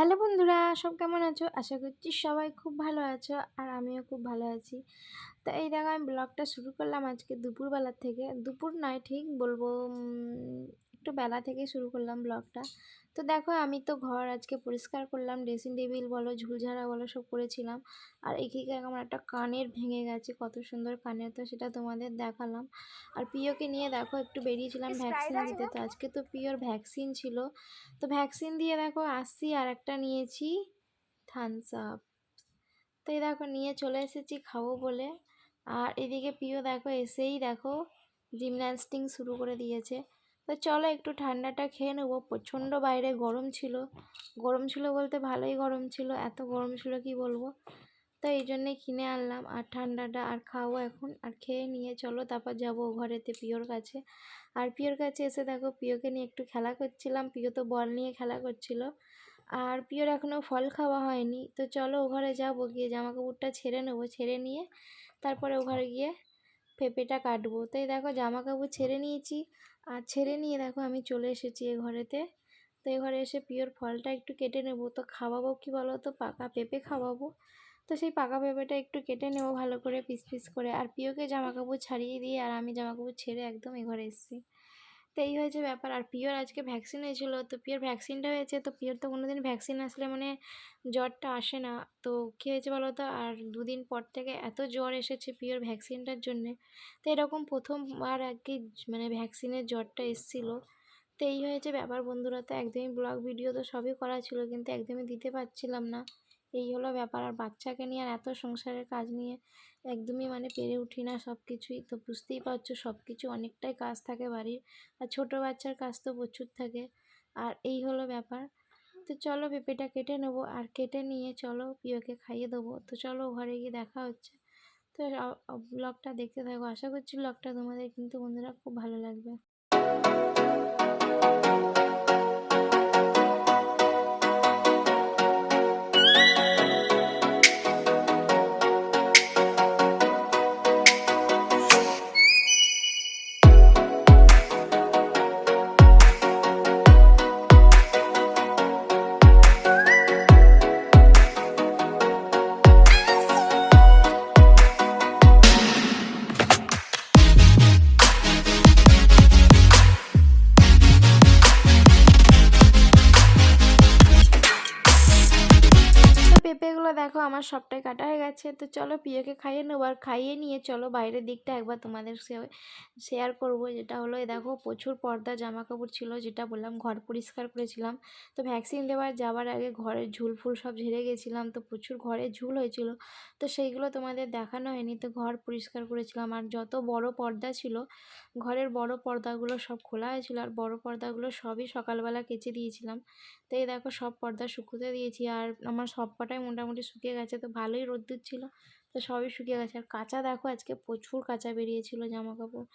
Hello বন্ধুরা, সব কেমন আছো? আশা করছি সবাই খুব ভালো আছো আর আমিও খুব ভালো আছি। তো এই দেখো আমি ব্লগটা শুরু করলাম আজকে দুপুরবেলা থেকে। দুপুর নয় ঠিক বলবো, একটু বেলা থেকে শুরু করলাম ব্লগটা। তো দেখো আমি তো ঘর আজকে পরিষ্কার করলাম, ড্রেসিং টেবিল বলো ঝুলঝাড়া বলো সব করেছিলাম। আর এদিকে আমার একটা কানের ভেঙে গেছে, কত সুন্দর কানের, তো সেটা তোমাদের দেখালাম। আর প্রিয়কে নিয়ে দেখো একটু বেরিয়েছিলাম ভ্যাকসিন দিতে, তো আজকে তো প্রিয়র ভ্যাকসিন ছিল। তো ভ্যাকসিন দিয়ে দেখো আসছি, আর একটা নিয়েছি থামস আপ। তো এই দেখো নিয়ে চলে এসেছি খাবো বলে। আর এদিকে প্রিয় দেখো এসেই দেখো জিমন্যাস্টিং শুরু করে দিয়েছে। তো চলো একটু ঠান্ডাটা খেয়ে নেবো, প্রচণ্ড বাইরে গরম ছিল। গরম ছিল বলতে ভালোই গরম ছিল, এত গরম ছিল কি বলবো। তো এই জন্যে কিনে আনলাম আর ঠান্ডাটা আর খাবো এখন। আর খেয়ে নিয়ে চলো তারপর যাবো ঘরেতে প্রিয়র কাছে। আর প্রিয়র কাছে এসে দেখো প্রিয়কে নিয়ে একটু খেলা করছিলাম, প্রিয় তো বল নিয়ে খেলা করছিল। আর প্রিয়র এখনও ফল খাওয়া হয়নি, তো চলো ও ঘরে যাবো, গিয়ে জামা কাপড়টা ছেড়ে নেবো, ছেড়ে নিয়ে তারপরে ও ঘরে গিয়ে পেঁপেটা কাটবো। তাই দেখো জামা কাপড় ছেড়ে নিয়েছি, আর ছেড়ে নিয়ে দেখো আমি চলে এসেছি এ ঘরেতে। তো এ ঘরে এসে প্রিয়র ফলটা একটু কেটে নেবো, তো খাওয়াবো কি বলো তো, পাকা পেঁপে খাওয়াবো। তো সেই পাকা পেঁপেটা একটু কেটে নেবো ভালো করে পিস পিস করে। আর প্রিয়কে জামা কাপড় ছাড়িয়ে দিয়ে আর আমি জামা কাপড় ছেড়ে একদম এ ঘরে এসেছি। তো এই হয়েছে ব্যাপার। আর প্রিয়র আজকে ভ্যাকসিন হয়েছিল, তো প্রিয়র ভ্যাকসিনটা হয়েছে, তো প্রিয়র তো কোনোদিন ভ্যাকসিন আসলে মানে জ্বরটা আসে না। তো কী হয়েছে বলো তো, আর দুদিন পর থেকে এত জ্বর এসেছে প্রিয়র ভ্যাকসিনটার জন্যে। তো এরকম প্রথমবার আর কি মানে ভ্যাকসিনের জ্বরটা এসেছিলো। তো এই হয়েছে ব্যাপার বন্ধুরা। তো একদমই ব্লগ ভিডিও তো সবই করা ছিল, কিন্তু একদমই দিতে পারছিলাম না, এই হলো ব্যাপার। আর বাচ্চাকে নিয়ে আর এত সংসারের কাজ নিয়ে একদমই মানে পেরে উঠি না সব কিছুই, তো বুঝতেই পারছো সব কিছু অনেকটাই কাজ থাকে বাড়ির। আর ছোটো বাচ্চার কাজ তো প্রচুর থাকে। আর এই হলো ব্যাপার। তো চলো পেঁপেটা কেটে নেবো, আর কেটে নিয়ে চলো প্রিয়কে খাইয়ে দেবো। তো চলো ঘরে গিয়ে দেখা হচ্ছে। তো ব্লগটা দেখতে থাকো, আশা করছি ব্লগটা তোমাদের কিন্তু বন্ধুরা খুব ভালো লাগবে। পেঁপেগুলো দেখো আমার সবটাই কাটা হয়ে গেছে। তো চলো প্রিয়কে খাইয়ে নেবো, আর খাইয়ে নিয়ে চলো বাইরের দিকটা একবার তোমাদের শেয়ার করবো। যেটা হলো এই দেখো প্রচুর পর্দা জামা কাপড় ছিল, যেটা বললাম ঘর পরিষ্কার করেছিলাম। তো ভ্যাকসিন যাওয়ার আগে ঘরের ঝুল ফুল সব ঝেড়ে গেছিলাম, তো প্রচুর ঘরে ঝুল হয়েছিল। তো সেইগুলো তোমাদের দেখানো হয়নি, তো ঘর পরিষ্কার করেছিলাম। আর যত বড় পর্দা ছিল ঘরের বড় পর্দাগুলো সব খোলা হয়েছিল, আর বড় পর্দাগুলো সবই সকালবেলা কেচে দিয়েছিলাম। তো এই দেখো সব পর্দা শুকোতে দিয়েছি, আর আমার সব কটাই মোটামুটি শুকিয়ে গেছে, তো ভালোই রোদ্দুর ছিল, তো সবই শুকিয়ে গেছে। আর কাঁচা দেখো আজকে প্রচুর কাঁচা বেরিয়েছিল জামা কাপড়।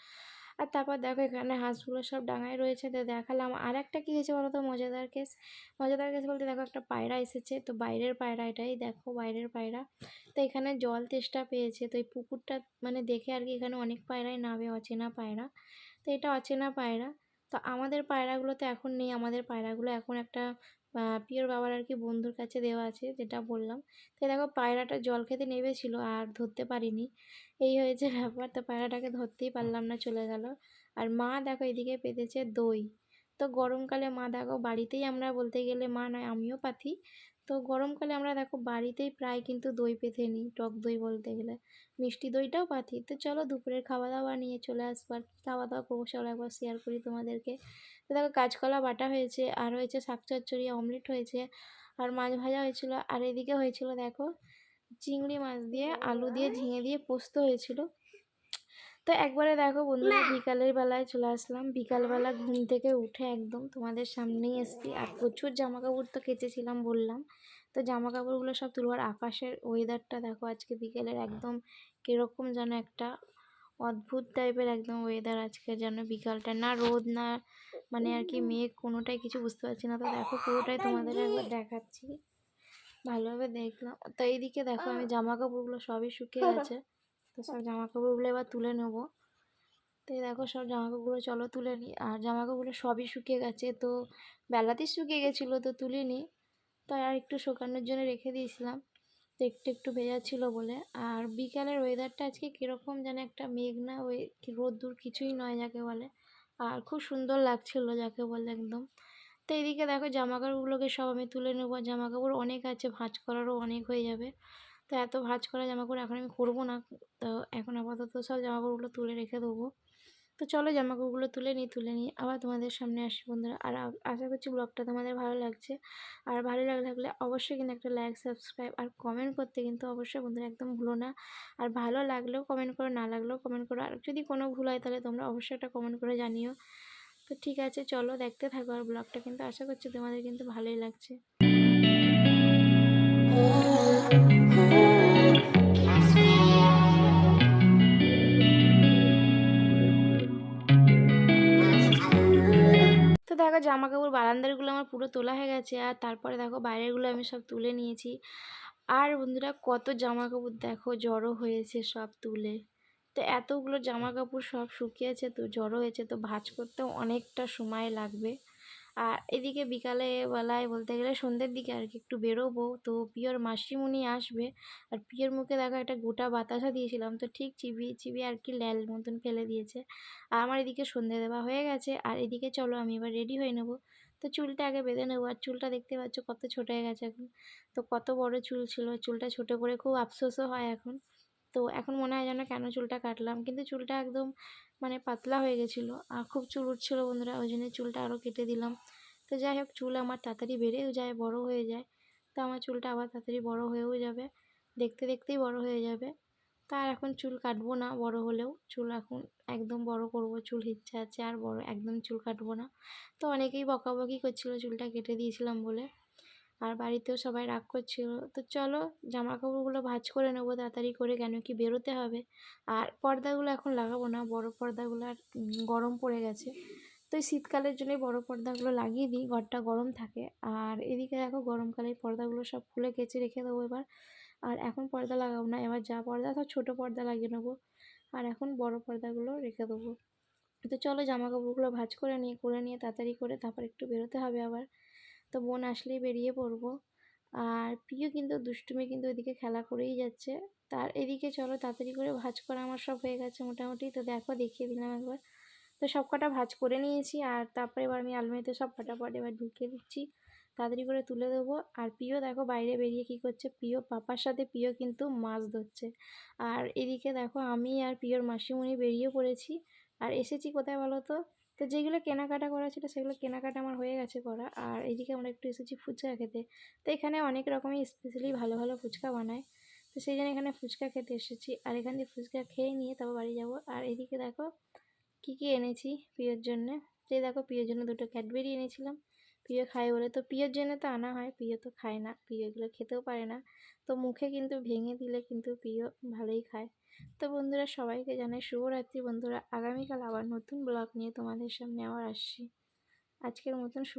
আর তারপর দেখো এখানে হাঁসগুলো সব ডাঙায় রয়েছে, তো দেখালাম। আর একটা কী হয়েছে বলো তো, মজাদার কেস। মজাদার কেস বলতে দেখো একটা পায়রা এসেছে, তো বাইরের পায়রা, এটাই দেখো বাইরের পায়রা। তো এখানে জল তেষ্টা পেয়েছে, তো এই পুকুরটা মানে দেখে আর কি এখানে অনেক পায়রাই নামে, অচেনা পায়রা। তো এটা অচেনা পায়রা। তো আমাদের পায়রাগুলো তো এখন নেই, আমাদের পায়রাগুলো এখন একটা প্রিয়র বাবার আর কি বন্ধুর কাছে দেওয়া আছে, যেটা বললাম। তো দেখো পায়রাটা জল খেতে নেমেছিল আর ধরতে পারিনি, এই হয়েছে ব্যাপার। তো পায়রাটাকে ধরতেই পারলাম না, চলে গেল। আর মা দেখো এদিকে পেতেছে দই। তো গরমকালে মা দেখো বাড়িতেই, আমরা বলতে গেলে মা নয় আমিও পাথি। তো গরমকালে আমরা দেখো বাড়িতেই প্রায় কিন্তু দই পেতে নিই, টক দই বলতে গেলে, মিষ্টি দইটাও পাথি। তো চলো দুপুরের খাওয়া দাওয়া নিয়ে চলে আসবার, খাওয়া দাওয়া করবো, চলো একবার শেয়ার করি তোমাদেরকে। তো দেখো কাঁচকলা বাটা হয়েছে, আর হয়েছে শাক চচ্চড়ি, অমলেট হয়েছে, আর মাছ ভাজা হয়েছিল। আর এদিকে হয়েছিল দেখো চিংড়ি মাছ দিয়ে আলু দিয়ে ঝিঙে দিয়ে পোস্ত হয়েছিল। তো একবারে দেখো বন্ধুরা বিকালের বেলায় চলে আসলাম, বিকালবেলা ঘুম থেকে উঠে একদম তোমাদের সামনেই এসছি। আর প্রচুর জামা কাপড় তো কেচেছিলাম বললাম, তো জামা কাপড়গুলো সব তুলবার। আকাশের ওয়েদারটা দেখো আজকে বিকেলের একদম কীরকম যেন একটা অদ্ভুত টাইপের একদম ওয়েদার আজকে, যেন বিকালটা না রোদ না মানে আর কি মেঘ, কোনোটাই কিছু বুঝতে পারছি না। তো দেখো পুরোটাই তোমাদের একবার দেখাচ্ছি, ভালোভাবে দেখলাম। তো এইদিকে দেখো আমি জামা কাপড়গুলো সবই শুকিয়ে গেছে, তো সব জামা কাপড়গুলো এবার তুলে নেবো। তো এই দেখো সব জামাকাপড়গুলো চলো তুলে নিই। আর জামাকাপড়গুলো সবই শুকিয়ে গেছে, তো বেলাতেই শুকিয়ে গেছিলো তো তুলিনি। তাই আর একটু শুকানোর জন্য রেখে দিয়েছিলাম, তো একটু একটু ভেজা ছিল বলে। আর বিকালের ওয়েদারটা আজকে কীরকম যেন একটা মেঘ না, ওই রোদ্দুর কিছুই নয় যাকে বলে, আর খুব সুন্দর লাগছিল যাকে বলে একদম। তো এইদিকে দেখো জামাকাপড়গুলোকে সব আমি তুলে নেবো, জামাকাপড় অনেক আছে, ভাঁজ করারও অনেক হয়ে যাবে। তো এত ভাঁজ করা জামাকাপড় এখন আমি করবো না, তো এখন আপাতত সব জামাকাপড়গুলো তুলে রেখে দেবো। তো চলো জামাকাপড়গুলো তুলে নিই আবার তোমাদের সামনে আসি বন্ধুরা। আর আশা করছি ব্লগটা তোমাদের ভালো লাগছে, আর ভালো লাগলে অবশ্যই কিন্তু একটা লাইক, সাবস্ক্রাইব আর কমেন্ট করতে কিন্তু অবশ্যই বন্ধুরা একদম ভুলো না। আর ভালো লাগলেও কমেন্ট করো, না লাগলেও কমেন্ট করো, আর যদি কোনো ভুল হয় তাহলে তোমরা অবশ্যই একটা কমেন্ট করে জানিও। তো ঠিক আছে, চলো দেখতে থাকো, আর ব্লগটা কিন্তু আশা করছি তোমাদের কিন্তু ভালোই লাগছে। তো দেখো জামাকাপড় বারান্দারগুলো আমার পুরো তোলা হয়ে গেছে, আর তারপরে দেখো বাইরেরগুলো আমি সব তুলে নিয়েছি। আর বন্ধুরা কত জামাকাপড় দেখো জড়ো হয়েছে সব তুলে, তো এতগুলো জামাকাপড় সব শুকিয়েছে, তো জড়ো হয়েছে, তো ভাঁজ করতেও অনেকটা সময় লাগবে। আর এদিকে বিকালে বেলায় বলতে গেলে সন্ধ্যের দিকে আর কি একটু বেরোবো, তো পিওর মাসিমণি আসবে। আর পিওর মুখে দেখো একটা গোটা বাতাসা দিয়েছিলাম, তো ঠিক চিবিয়ে চিবিয়ে আর কি ল্যাল মতন ফেলে দিয়েছে। আর আমার এদিকে সন্ধ্যে দেওয়া হয়ে গেছে, আর এদিকে চলো আমি এবার রেডি হয়ে নেবো। তো চুলটা আগে বেঁধে নেবো, আর চুলটা দেখতে পাচ্ছ কত ছোটো হয়ে গেছে এখন। তো কত বড় চুল ছিল, চুলটা ছোটো করে খুব আফসোসও হয় এখন। তো এখন মনে হয় যেন কেন চুলটা কাটলাম, কিন্তু চুলটা একদম মানে পাতলা হয়ে গেছিলো আর খুব চুল উঠছিলো বন্ধুরা, ওই জন্য চুলটা আরও কেটে দিলাম। তো যাই হোক, চুল আমার তাড়াতাড়ি বেড়েও যায়, বড় হয়ে যায়, তো আমার চুলটা আবার তাড়াতাড়ি বড় হয়েও যাবে, দেখতে দেখতেই বড় হয়ে যাবে। তার এখন চুল কাটবো না, বড় হলেও চুল এখন একদম বড় করব, চুল ইচ্ছা আছে আর বড় একদম চুল কাটবো না। তো অনেকেই বকাবকি করছিলো চুলটা কেটে দিয়েছিলাম বলে, আর বাড়িতেও সবাই রাগ করছিল। তো চলো জামা কাপড়গুলো ভাঁজ করে নেবো তাড়াতাড়ি করে, কেন কি বেরোতে হবে। আর পর্দাগুলো এখন লাগাবো না, বড় পর্দাগুলো আর গরম পড়ে গেছে, তো এই শীতকালের জন্যই বড় পর্দাগুলো লাগিয়ে দিই, ঘরটা গরম থাকে। আর এদিকে দেখো গরমকালের পর্দাগুলো সব খুলে কেচে রেখে দেবো এবার। আর এখন পর্দা লাগাবো না, এবার যা পর্দা সব ছোটো পর্দা লাগিয়ে নেবো, আর এখন বড় পর্দাগুলো রেখে দেবো। তো চলো জামা কাপড়গুলো ভাঁজ করে নিয়ে তাড়াতাড়ি করে তারপর একটু বেরোতে হবে আবার। তো বোন আসলেই বেরিয়ে পড়বো। আর প্রিয় কিন্তু দুষ্টুমি কিন্তু ওইদিকে খেলা করেই যাচ্ছে। তার এদিকে চলো তাড়াতাড়ি করে ভাঁজ করা আমার সব হয়ে গেছে মোটামুটি, তো দেখো দেখিয়ে দিলাম একবার। তো সব কটা ভাঁজ করে নিয়েছি, আর তারপরে এবার আমি আলমারিতে সব ফটাফট এবার ঢুকিয়ে দিচ্ছি, তাড়াতাড়ি করে তুলে দেবো। আর প্রিয় দেখো বাইরে বেরিয়ে কি করছে, প্রিয় পাপার সাথে প্রিয় কিন্তু মাছ ধরছে। আর এদিকে দেখো আমি আর প্রিয়র মাসিমণি বেরিয়ে পড়েছি। আর এসেছি কোথায় বলো তো, তো যেগুলো কেনাকাটা করা ছিল সেগুলো কেনাকাটা আমার হয়ে গেছে করা। আর এইদিকে আমরা একটু এসেছি ফুচকা খেতে, তো এখানে অনেক রকমই স্পেশালি ভালো ভালো ফুচকা বানায়, তো সেই জন্য এখানে ফুচকা খেতে এসেছি। আর এখান থেকে ফুচকা খেয়ে নিয়ে তারপর বাড়ি যাব। আর এদিকে দেখো কী কী এনেছি প্রিয়র জন্যে, যে দেখো প্রিয়র জন্য দুটো ক্যাডবেরি এনেছিলাম, প্রিয় খায় বলে। তো প্রিয়র জন্য তো আনা হয়, প্রিয় তো খায় না, প্রিয় এগুলো খেতেও পারে না, তো মুখে কিন্তু ভেঙে দিলে কিন্তু প্রিয় ভালোই খায়। তো বন্ধুরা সবাইকে জানাই শুভরাত্রি বন্ধুরা, আগামীকাল আবার নতুন ব্লগ নিয়ে তোমাদের সামনে আবার আসছি। আজকের মতন